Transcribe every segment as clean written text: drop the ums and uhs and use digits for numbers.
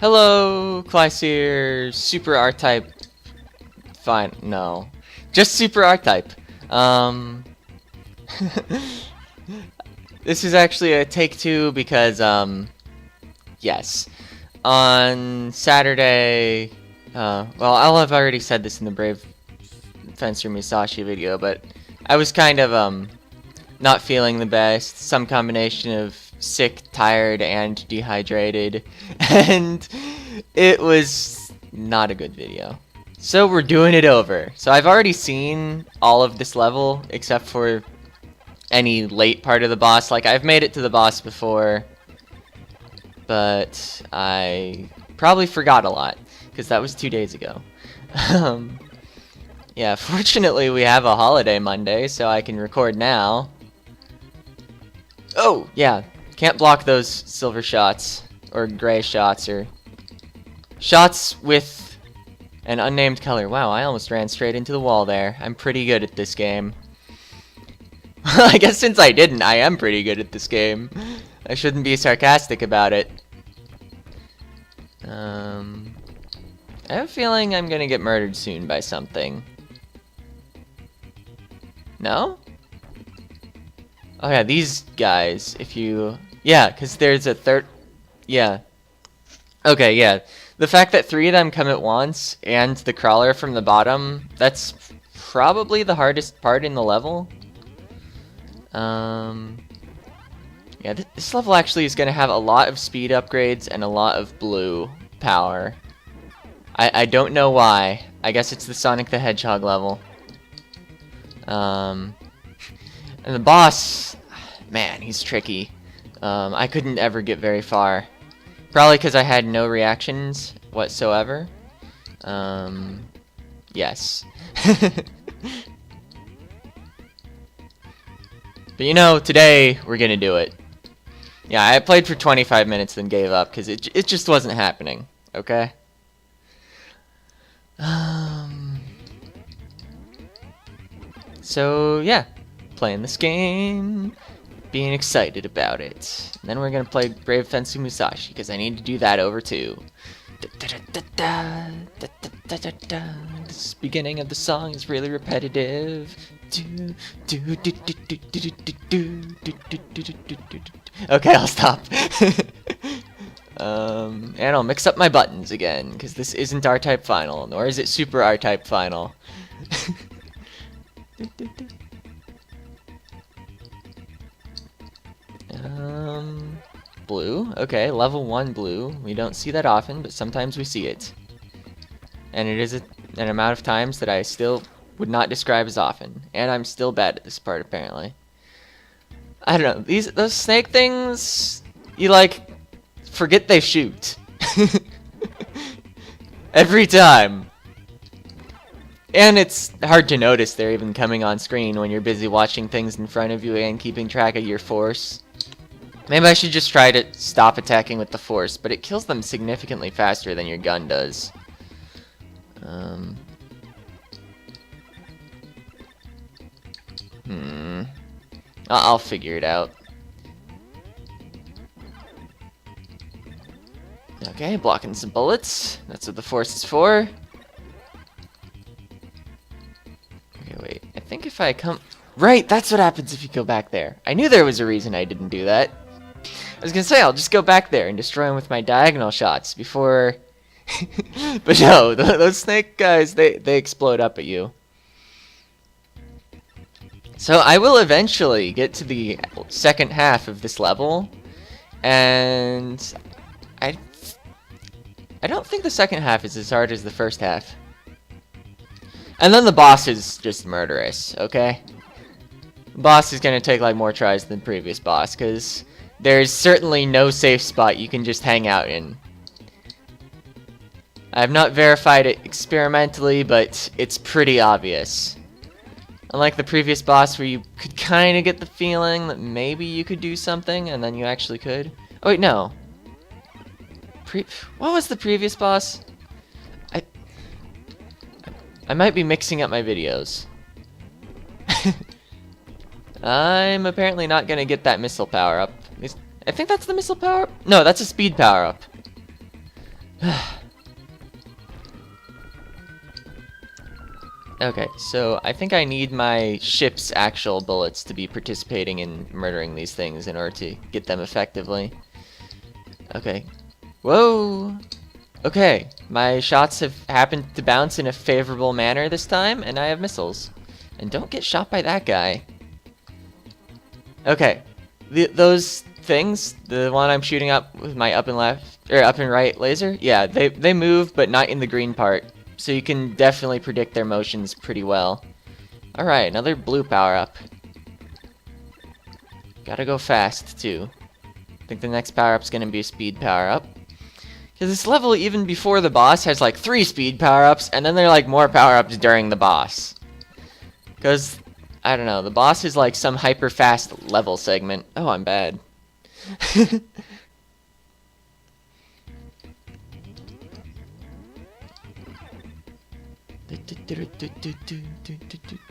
Hello, class here. Super R-type. Fine, no. Just super R-type. Um, this is actually a take two because, yes. On Saturday, well, I'll have already said this in the Brave Fencer Musashi video, but I was kind of, not feeling the best. Some combination of sick, tired, and dehydrated. And it was not a good video. So we're doing it over. So I've already seen all of this level, except for any late part of the boss. Like, I've made it to the boss before, but I probably forgot a lot, because that was 2 days ago. Yeah, fortunately we have a holiday Monday, so I can record now. Oh, yeah. Can't block those silver shots, or gray shots, or shots with an unnamed color. Wow, I almost ran straight into the wall there. I'm pretty good at this game. I guess since I didn't, I am pretty good at this game. I shouldn't be sarcastic about it. I have a feeling I'm gonna get murdered soon by something. No? Oh yeah, these guys, if you... Yeah, because there's a third... Yeah. Okay, yeah. The fact that 3 of them come at once, and the crawler from the bottom, that's probably the hardest part in the level. Yeah, this level actually is going to have a lot of speed upgrades and a lot of blue power. I don't know why. I guess it's the Sonic the Hedgehog level. And the boss, man, he's tricky. I couldn't ever get very far. Probably because I had no reactions whatsoever. Yes. But you know, today we're gonna do it. Yeah, I played for 25 minutes then gave up because it just wasn't happening. Okay? So yeah, playing this game, being excited about it. And then we're gonna play Brave Fencer Musashi because I need to do that over too. This beginning of the song is really repetitive. Okay, I'll stop. And I'll mix up my buttons again because this isn't R-Type Final, nor is it Super R-Type Final. Blue. Okay, level 1 blue. We don't see that often, but sometimes we see it. And it is an amount of times that I still would not describe as often. And I'm still bad at this part, apparently. I don't know. Those snake things, you, like, forget they shoot. Every time. And it's hard to notice they're even coming on screen when you're busy watching things in front of you and keeping track of your force. Maybe I should just try to stop attacking with the force, but it kills them significantly faster than your gun does. I'll figure it out. Okay, blocking some bullets. That's what the force is for. Okay, wait. I think if I come... Right, that's what happens if you go back there. I knew there was a reason I didn't do that. I was gonna say, I'll just go back there and destroy him with my diagonal shots before... But no, those snake guys, they explode up at you. So I will eventually get to the second half of this level. And... I don't think the second half is as hard as the first half. And then the boss is just murderous, okay? The boss is gonna take like more tries than the previous boss, because there's certainly no safe spot you can just hang out in. I have not verified it experimentally, but it's pretty obvious. Unlike the previous boss where you could kind of get the feeling that maybe you could do something, and then you actually could. Oh wait, no. What was the previous boss? I might be mixing up my videos. I'm apparently not gonna get that missile power up. I think that's the missile power up? No, that's a speed power up. Okay, so I think I need my ship's actual bullets to be participating in murdering these things in order to get them effectively. Okay. Whoa! Okay, my shots have happened to bounce in a favorable manner this time, and I have missiles. And don't get shot by that guy. Okay, those things, the one I'm shooting up with my up and right laser, yeah, they move, but not in the green part. So you can definitely predict their motions pretty well. Alright, another blue power-up. Gotta go fast, too. I think the next power-up's gonna be a speed power-up. Because this level, even before the boss, has like 3 speed power-ups, and then there are like more power-ups during the boss. Because, I don't know, the boss is like some hyper-fast level segment. Oh, I'm bad.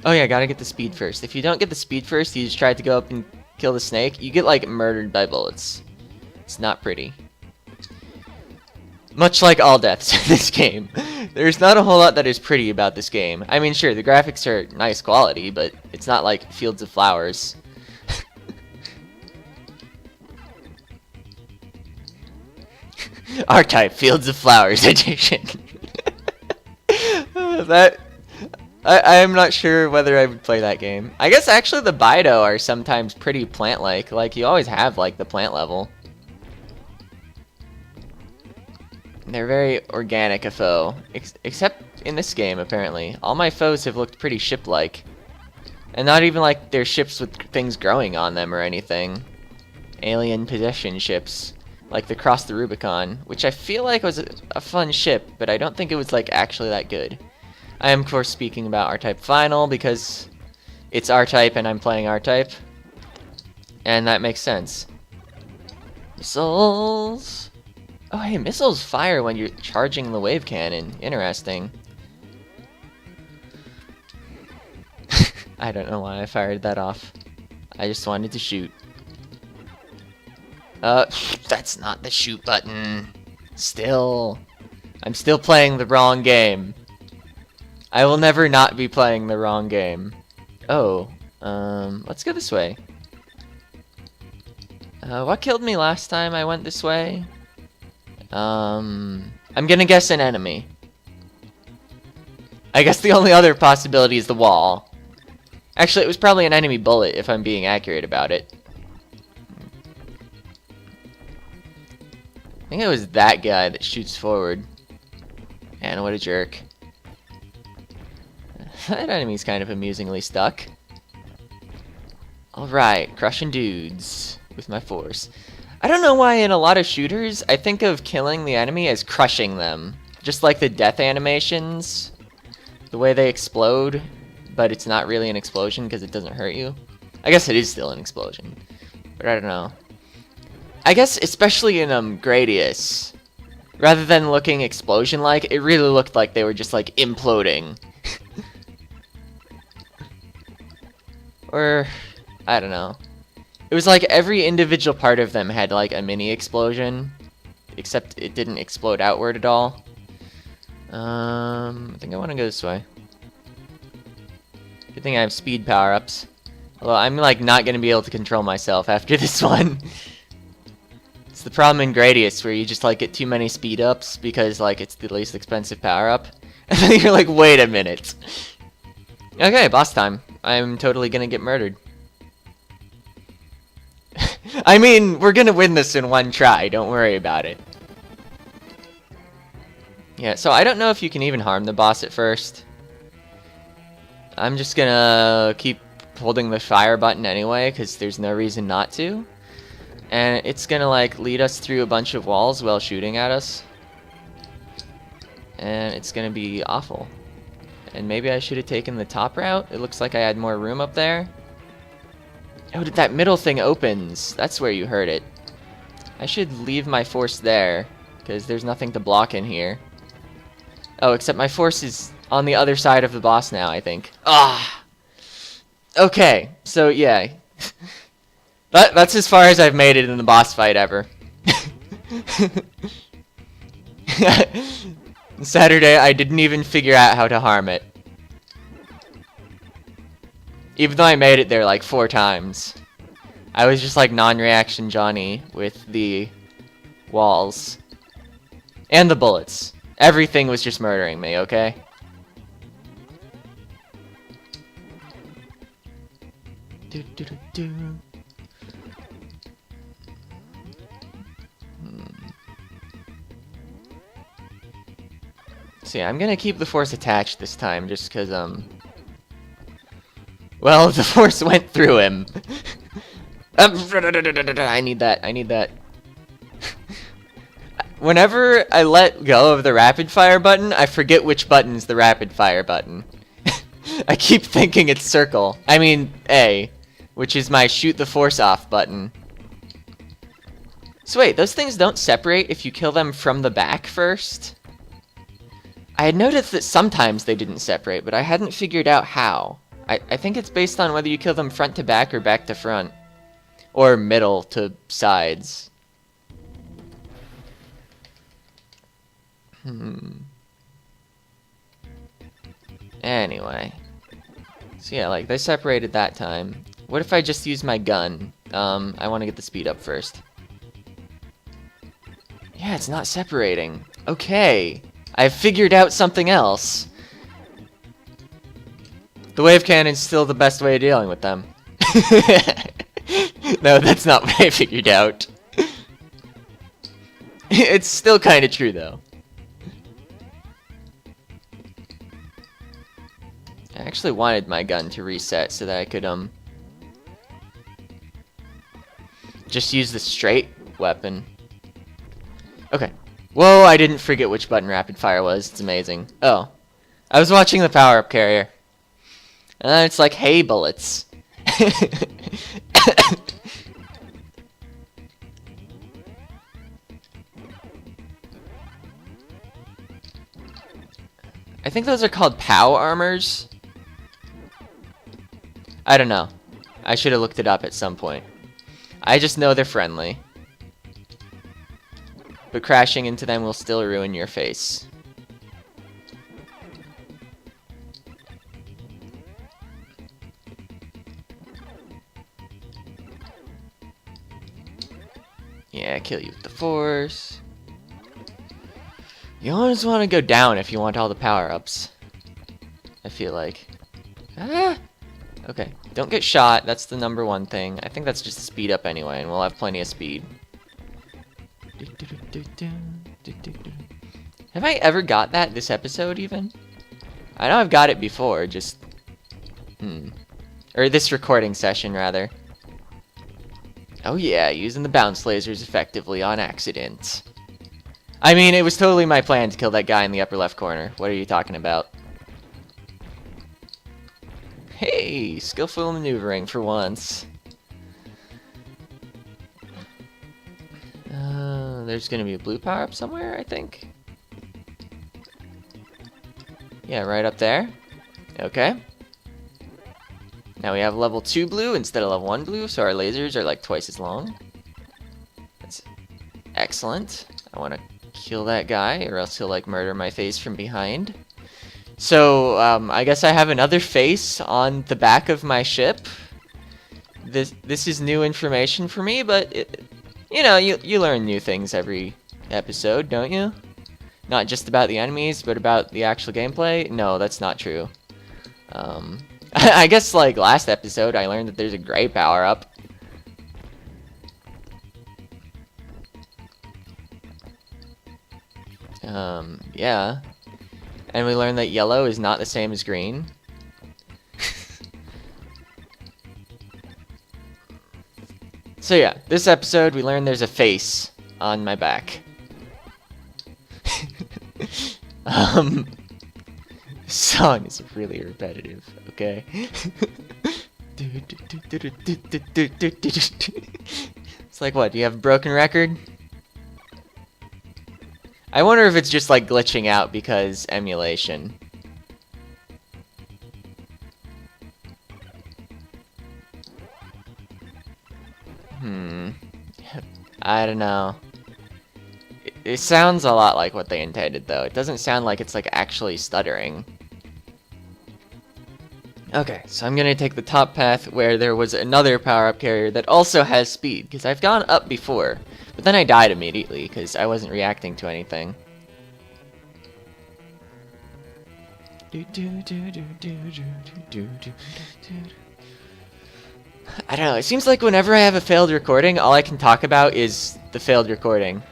Oh yeah, gotta get the speed first. If you don't get the speed first, you just try to go up and kill the snake, you get like murdered by bullets. It's not pretty. Much like all deaths in this game. There's not a whole lot that is pretty about this game. I mean, sure, the graphics are nice quality, but it's not like Fields of Flowers. R-Type Fields of Flowers edition. I'm not sure whether I would play that game. I guess actually the Bido are sometimes pretty plant-like. Like, you always have, like, the plant level. They're very organic a foe. Except in this game, apparently. All my foes have looked pretty ship-like. And not even like they're ships with things growing on them or anything. Alien possession ships. Like the Cross the Rubicon, which I feel like was a fun ship, but I don't think it was like actually that good. I am of course speaking about R-Type Final because it's R-Type and I'm playing R-Type. And that makes sense. Missiles! Oh hey, missiles fire when you're charging the wave cannon. Interesting. I don't know why I fired that off. I just wanted to shoot. That's not the shoot button. Still. I'm still playing the wrong game. I will never not be playing the wrong game. Oh, let's go this way. What killed me last time I went this way? I'm gonna guess an enemy. I guess the only other possibility is the wall. Actually, it was probably an enemy bullet if I'm being accurate about it. I think it was that guy that shoots forward. And what a jerk. That enemy's kind of amusingly stuck. Alright, crushing dudes with my force. I don't know why in a lot of shooters, I think of killing the enemy as crushing them. Just like the death animations. The way they explode, but it's not really an explosion because it doesn't hurt you. I guess it is still an explosion. But I don't know. I guess especially in Gradius, rather than looking explosion-like, it really looked like they were just like imploding. Or, I don't know. It was like every individual part of them had like a mini explosion, except it didn't explode outward at all. I think I want to go this way. Good thing I have speed power-ups. Although I'm like not going to be able to control myself after this one. It's the problem in Gradius where you just like get too many speed ups because like it's the least expensive power-up. And then you're like, wait a minute. Okay, boss time. I'm totally going to get murdered. I mean, we're going to win this in one try. Don't worry about it. Yeah, so I don't know if you can even harm the boss at first. I'm just gonna keep holding the fire button anyway, because there's no reason not to. And it's gonna like lead us through a bunch of walls while shooting at us. And it's gonna be awful. And maybe I should have taken the top route. It looks like I had more room up there. Oh, that middle thing opens. That's where you heard it. I should leave my force there, because there's nothing to block in here. Oh, except my force is on the other side of the boss now, I think. Ah! Okay, so yeah. That's as far as I've made it in the boss fight ever. Saturday, I didn't even figure out how to harm it. Even though I made it there like 4 times. I was just like non-reaction Johnny with the walls. And the bullets. Everything was just murdering me, okay? Do, do, do, do. See, I'm gonna keep the force attached this time just because, well, the force went through him. I need that. I need that. Whenever I let go of the rapid fire button, I forget which button's the rapid fire button. I keep thinking it's circle. I mean, A, which is my shoot the force off button. So wait, those things don't separate if you kill them from the back first? I had noticed that sometimes they didn't separate, but I hadn't figured out how. I think it's based on whether you kill them front to back or back to front. Or middle to sides. Anyway. So yeah, like, they separated that time. What if I just use my gun? I want to get the speed up first. Yeah, it's not separating. Okay. I've figured out something else. The wave cannon's still the best way of dealing with them. No, that's not what I figured out. It's still kind of true, though. I actually wanted my gun to reset so that I could, just use the straight weapon. Okay. Whoa, I didn't forget which button rapid fire was. It's amazing. Oh. I was watching the power-up carrier. And then it's like, hey, bullets. I think those are called POW armors. I don't know. I should have looked it up at some point. I just know they're friendly. But crashing into them will still ruin your face. Yeah, kill you with the force. You always want to go down if you want all the power-ups. I feel like. Ah! Okay, don't get shot. That's the #1 thing. I think that's just a speed up anyway, and we'll have plenty of speed. Have I ever got that this episode, even? I know I've got it before, just... Or this recording session, rather. Oh yeah, using the bounce lasers effectively on accident. I mean, it was totally my plan to kill that guy in the upper left corner. What are you talking about? Hey, skillful maneuvering for once. There's gonna be a blue power-up somewhere, I think. Yeah, right up there. Okay. Now we have level 2 blue instead of level 1 blue, so our lasers are like twice as long. That's excellent. I want to kill that guy, or else he'll like murder my face from behind. So, I guess I have another face on the back of my ship. This is new information for me, but you know, you learn new things every episode, don't you? Not just about the enemies, but about the actual gameplay? No, that's not true. I guess, like, last episode, I learned that there's a gray power-up. Yeah. And we learned that yellow is not the same as green. So yeah, this episode, we learned there's a face on my back. This song is really repetitive, okay? It's like, what, do you have a broken record? I wonder if it's just like glitching out because emulation. I don't know. It sounds a lot like what they intended, though. It doesn't sound like it's, like, actually stuttering. Okay, so I'm gonna take the top path where there was another power-up carrier that also has speed, because I've gone up before. But then I died immediately, because I wasn't reacting to anything. I don't know, it seems like whenever I have a failed recording, all I can talk about is the failed recording.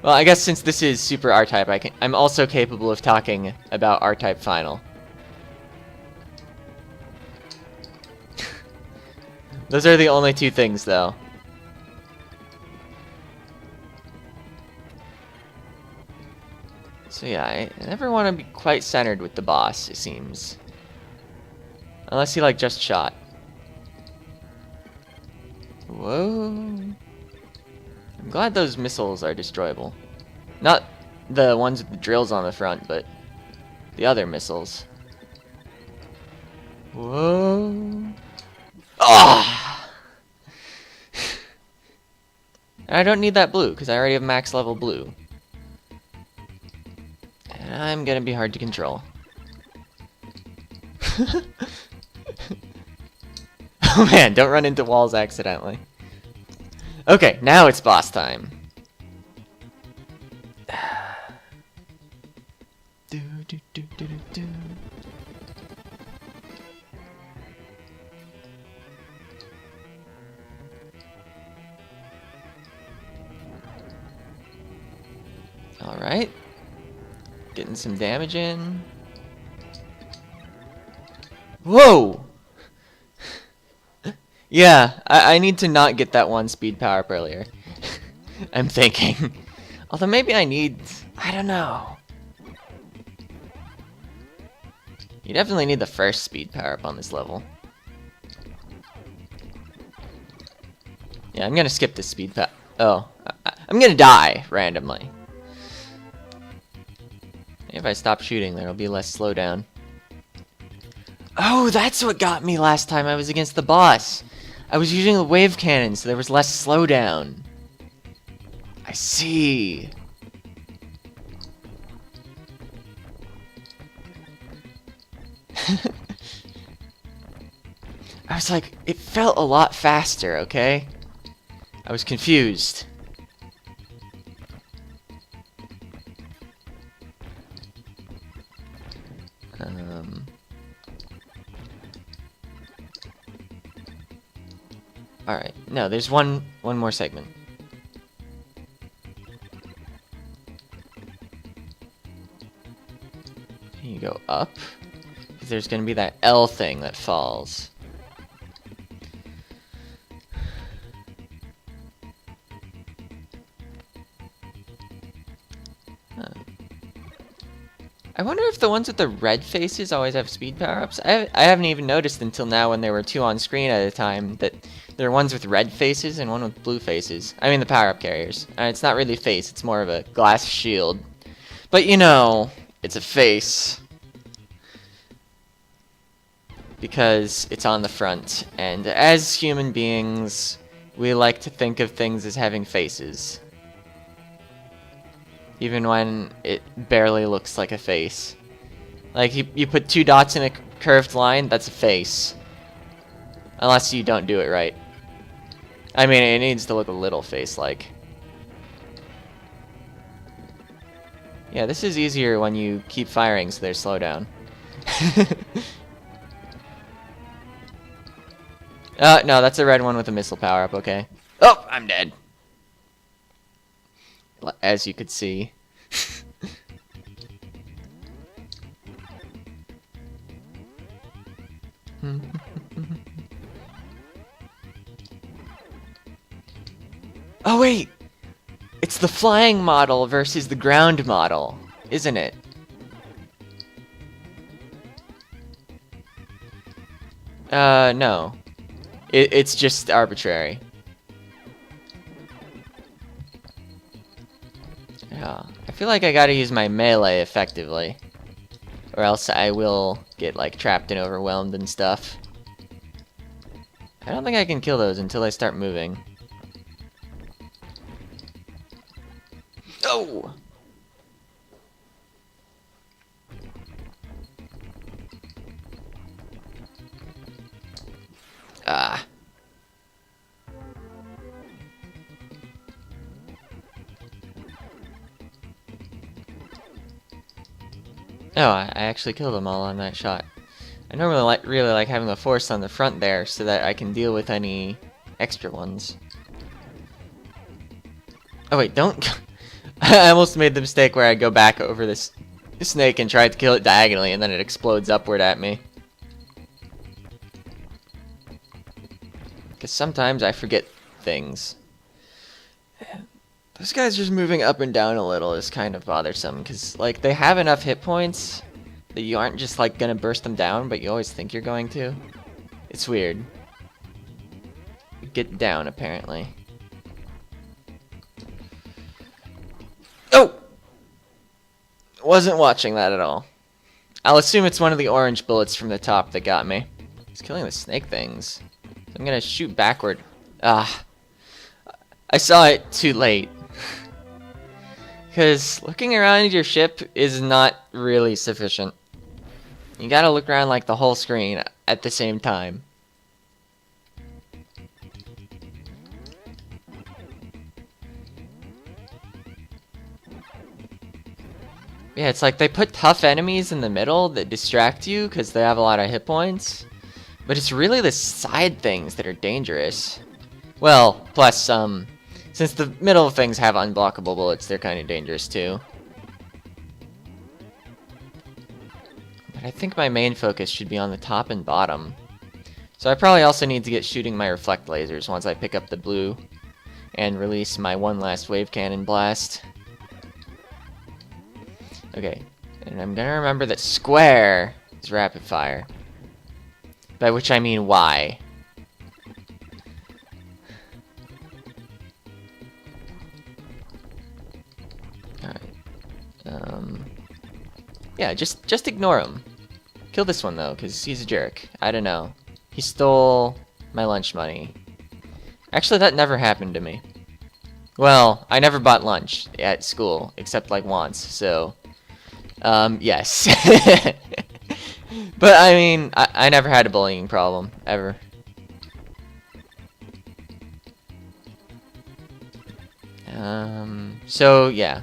Well, I guess since this is Super R-Type, I'm also capable of talking about R-Type Final. Those are the only two things, though. So yeah, I never want to be quite centered with the boss, it seems. Unless he, like, just shot. Whoa. I'm glad those missiles are destroyable. Not the ones with the drills on the front, but the other missiles. Whoa. Ah! I don't need that blue, because I already have max level blue. And I'm gonna be hard to control. Oh man, don't run into walls accidentally. Okay, now it's boss time. Alright. Getting some damage in. Whoa! Yeah, I need to not get that one speed power up earlier. I'm thinking. Although maybe I need... I don't know. You definitely need the first speed power up on this level. Yeah, I'm gonna skip this speed power. Oh, I'm gonna die randomly. If I stop shooting, there'll be less slowdown. Oh, that's what got me last time I was against the boss. I was using the wave cannon, so there was less slowdown. I see. I was like, it felt a lot faster, okay? I was confused. Alright, no, there's one more segment. You go up. There's gonna be that L thing that falls. I wonder if the ones with the red faces always have speed power-ups. I haven't even noticed until now when there were two on screen at a time that there are ones with red faces and one with blue faces. I mean the power-up carriers. It's not really a face, it's more of a glass shield. But you know, it's a face. Because it's on the front. And as human beings, we like to think of things as having faces. Even when it barely looks like a face. Like, you put two dots in a curved line, that's a face. Unless you don't do it right. I mean, it needs to look a little face-like. Yeah, this is easier when you keep firing so there's slowdown. No, that's a red one with a missile power-up, okay. Oh, I'm dead. As you could see. Oh wait! It's the flying model versus the ground model, isn't it? No. It's just arbitrary. Yeah, I feel like I gotta use my melee effectively. Or else I will get, like, trapped and overwhelmed and stuff. I don't think I can kill those until I start moving. Oh! Ah. Oh, I actually killed them all on that shot. I normally really like having the force on the front there so that I can deal with any extra ones. Oh wait, don't... I almost made the mistake where I go back over this snake and try to kill it diagonally and then it explodes upward at me. Because sometimes I forget things. Those guys just moving up and down a little is kind of bothersome, because, like, they have enough hit points that you aren't just, like, gonna burst them down, but you always think you're going to. It's weird. Get down, apparently. Oh! Wasn't watching that at all. I'll assume it's one of the orange bullets from the top that got me. He's killing the snake things. I'm gonna shoot backward. Ah. I saw it too late. Because looking around your ship is not really sufficient. You gotta look around like the whole screen at the same time. Yeah, it's like they put tough enemies in the middle that distract you because they have a lot of hit points. But it's really the side things that are dangerous. Well, plus, since the middle things have unblockable bullets, they're kind of dangerous too. But I think my main focus should be on the top and bottom. So I probably also need to get shooting my reflect lasers once I pick up the blue and release my one last wave cannon blast. Okay, and I'm gonna remember that square is rapid fire. By which I mean Y. Alright. Yeah, just ignore him. Kill this one though, because he's a jerk. I don't know. He stole my lunch money. Actually, that never happened to me. Well, I never bought lunch at school, except like once, so... yes. But, I mean, I never had a bullying problem, ever. So, yeah.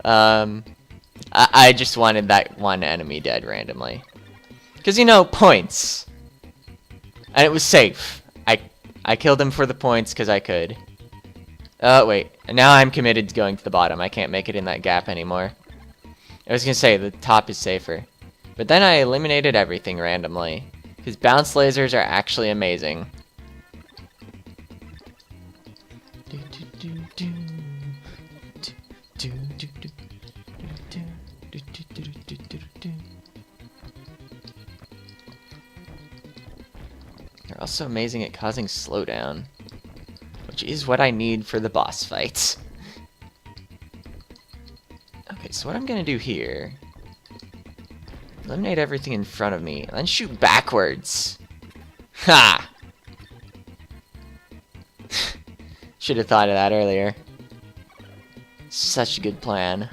I just wanted that one enemy dead randomly. Because, you know, points. And it was safe. I killed him for the points because I could. Oh, wait. And now I'm committed to going to the bottom. I can't make it in that gap anymore. I was going to say, the top is safer. But then I eliminated everything randomly. Because bounce lasers are actually amazing. They're also amazing at causing slowdown, which is what I need for the boss fights. Okay, so what I'm gonna do here, eliminate everything in front of me, and then shoot backwards. Ha! Should have thought of that earlier. Such a good plan.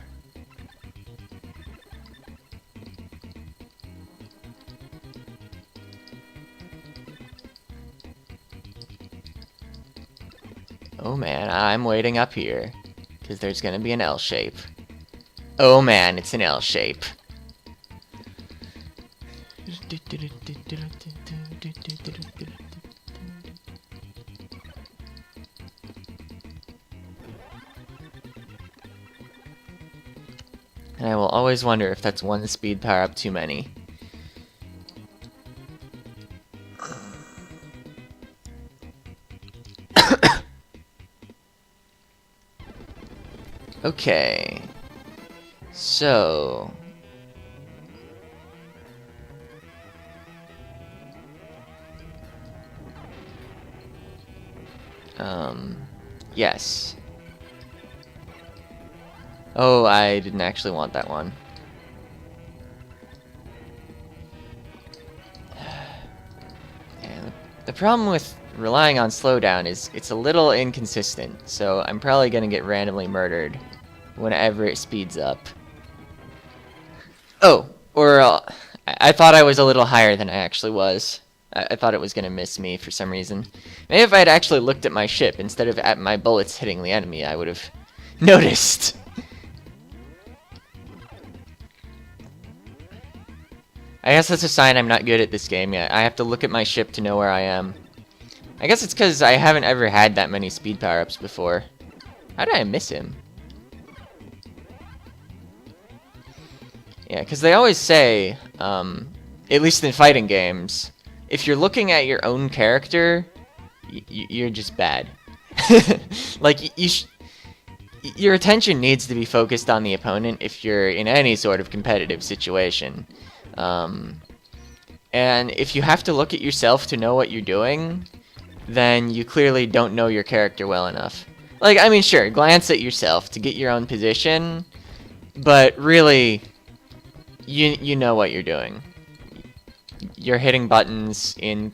Oh man, I'm waiting up here, because there's gonna be an L shape. Oh man, it's an L shape. And I will always wonder if that's one speed power up too many. Okay. So... yes. Oh, I didn't actually want that one. And the problem with relying on slowdown it's a little inconsistent, so I'm probably gonna get randomly murdered whenever it speeds up. Oh, or I thought I was a little higher than I actually was. I thought it was gonna miss me for some reason. Maybe if I had actually looked at my ship instead of at my bullets hitting the enemy, I would have noticed. I guess that's a sign I'm not good at this game yet. I have to look at my ship to know where I am. I guess it's because I haven't ever had that many speed power-ups before. How did I miss him? Yeah, because they always say, at least in fighting games, if you're looking at your own character, you're just bad. Like, your attention needs to be focused on the opponent if you're in any sort of competitive situation. And if you have to look at yourself to know what you're doing, then you clearly don't know your character well enough. Like, I mean, sure, glance at yourself to get your own position, but really, you know what you're doing. You're hitting buttons and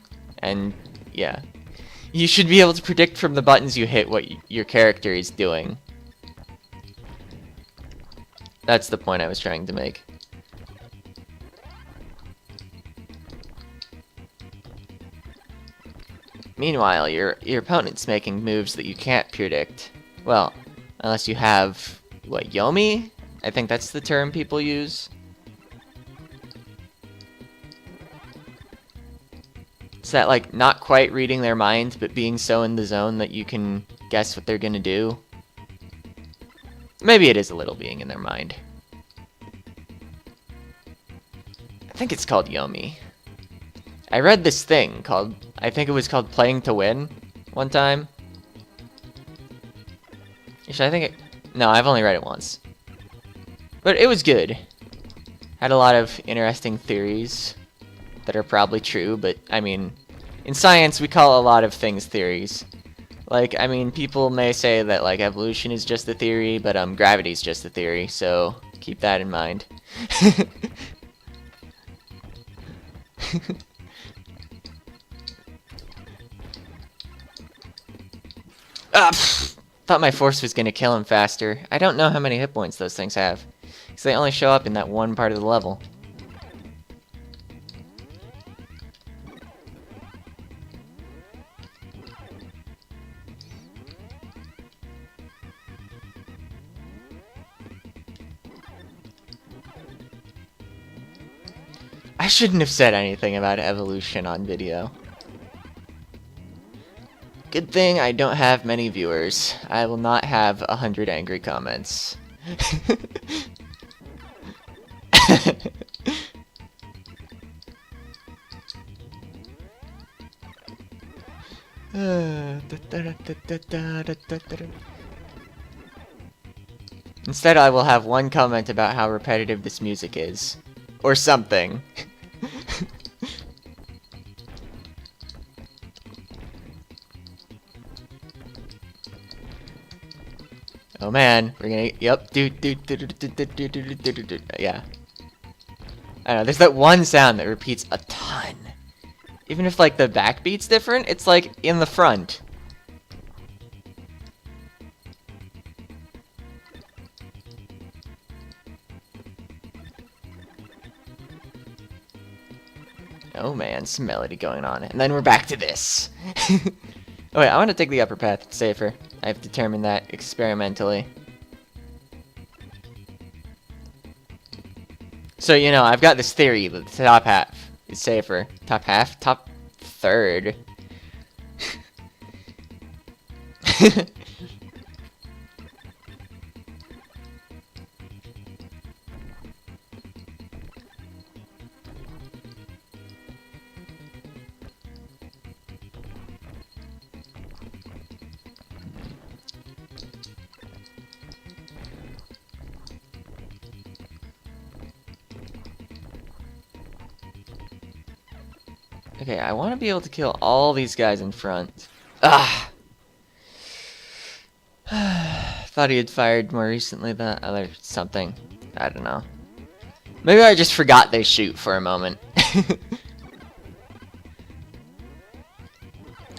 yeah. You should be able to predict from the buttons you hit what your character is doing. That's the point I was trying to make. Meanwhile, your opponent's making moves that you can't predict. Well, unless you have, what, Yomi? I think that's the term people use. Is that like not quite reading their mind, but being so in the zone that you can guess what they're gonna do? Maybe it is a little being in their mind. I think it's called Yomi. I read this thing called, I think it was called Playing to Win one time. Actually, I think no, I've only read it once. But it was good. Had a lot of interesting theories that are probably true, but I mean, in science we call a lot of things theories. Like, I mean, people may say that like evolution is just a theory, but gravity's just a theory, so keep that in mind. Thought my force was gonna kill him faster. I don't know how many hit points those things have, because they only show up in that one part of the level. I shouldn't have said anything about evolution on video. Good thing I don't have many viewers. I will not have 100 angry comments. Instead, I will have one comment about how repetitive this music is. Or something. Oh man, we're gonna, yep, yeah. I don't know, there's that one sound that repeats a ton. Even if like the backbeat's different, it's like in the front. Oh man, some melody going on. And then we're back to this. Oh wait, I want to take the upper path. It's safer. I've determined that experimentally. So, you know, I've got this theory that the top half is safer. Top half? Top third. Okay, I want to be able to kill all these guys in front. Ah! Thought he had fired more recently than other something. I don't know. Maybe I just forgot they shoot for a moment.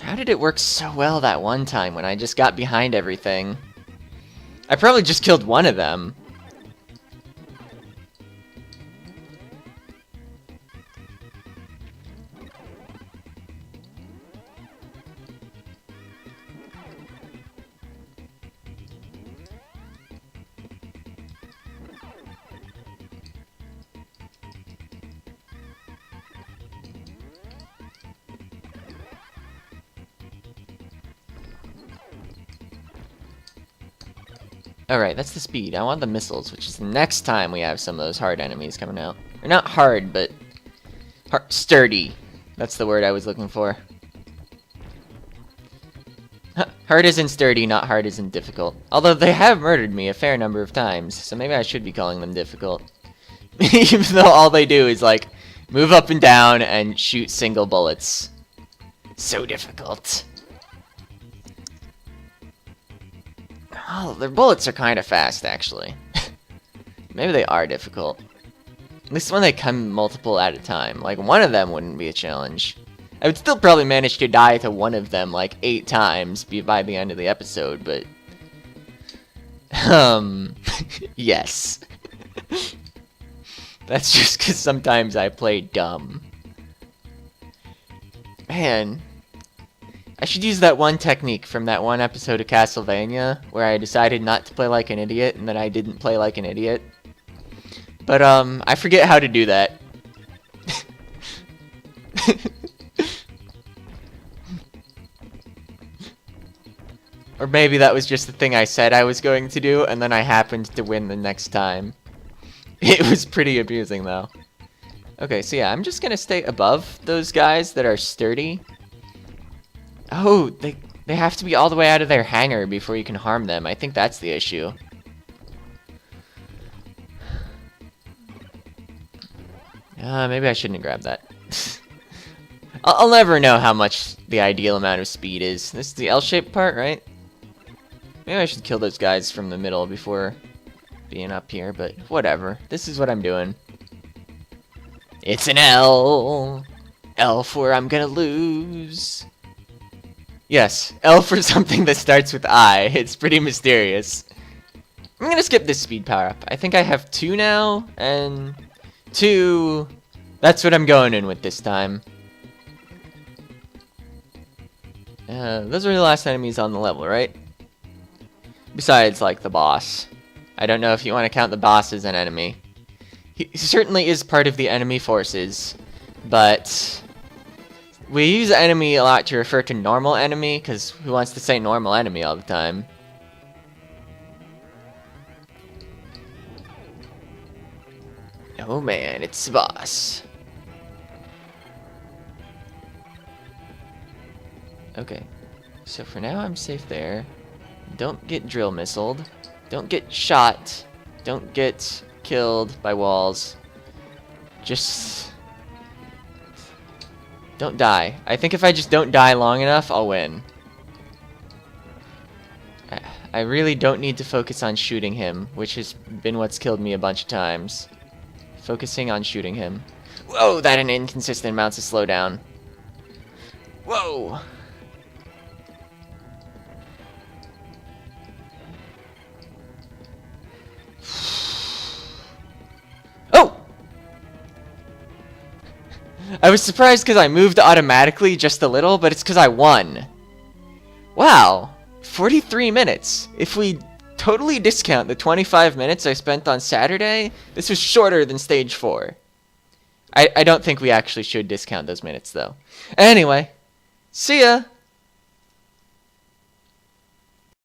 How did it work so well that one time when I just got behind everything? I probably just killed one of them. Alright, that's the speed. I want the missiles, which is the next time we have some of those hard enemies coming out. Or not hard, but sturdy. That's the word I was looking for. Hard isn't sturdy, not hard isn't difficult. Although they have murdered me a fair number of times, so maybe I should be calling them difficult. Even though all they do is, like, move up and down and shoot single bullets. So difficult. Oh, their bullets are kind of fast, actually. Maybe they are difficult. At least when they come multiple at a time. Like, one of them wouldn't be a challenge. I would still probably manage to die to one of them, like, 8 times by the end of the episode, but... yes. That's just because sometimes I play dumb. Man... I should use that one technique from that one episode of Castlevania where I decided not to play like an idiot and then I didn't play like an idiot. But, I forget how to do that. Or maybe that was just the thing I said I was going to do and then I happened to win the next time. It was pretty amusing though. Okay, so yeah, I'm just gonna stay above those guys that are sturdy. Oh, they have to be all the way out of their hangar before you can harm them. I think that's the issue. Maybe I shouldn't have grabbed that. I'll never know how much the ideal amount of speed is. This is the L-shaped part, right? Maybe I should kill those guys from the middle before being up here, but whatever. This is what I'm doing. It's an L. L for I'm gonna lose. Yes, L for something that starts with I. It's pretty mysterious. I'm gonna skip this speed power up. I think I have 2 now, and 2... That's what I'm going in with this time. Those are the last enemies on the level, right? Besides, like, the boss. I don't know if you want to count the boss as an enemy. He certainly is part of the enemy forces, but... We use enemy a lot to refer to normal enemy, because who wants to say normal enemy all the time? Oh man, it's the boss. Okay, so for now I'm safe there. Don't get drill missiled. Don't get shot. Don't get killed by walls. Just... don't die. I think if I just don't die long enough, I'll win. I really don't need to focus on shooting him, which has been what's killed me a bunch of times. Focusing on shooting him. Whoa, that an inconsistent amounts of slowdown. Whoa! Oh! I was surprised because I moved automatically just a little, but it's because I won. Wow, 43 minutes. If we totally discount the 25 minutes I spent on Saturday, this was shorter than stage 4. I don't think we actually should discount those minutes though. Anyway, see ya!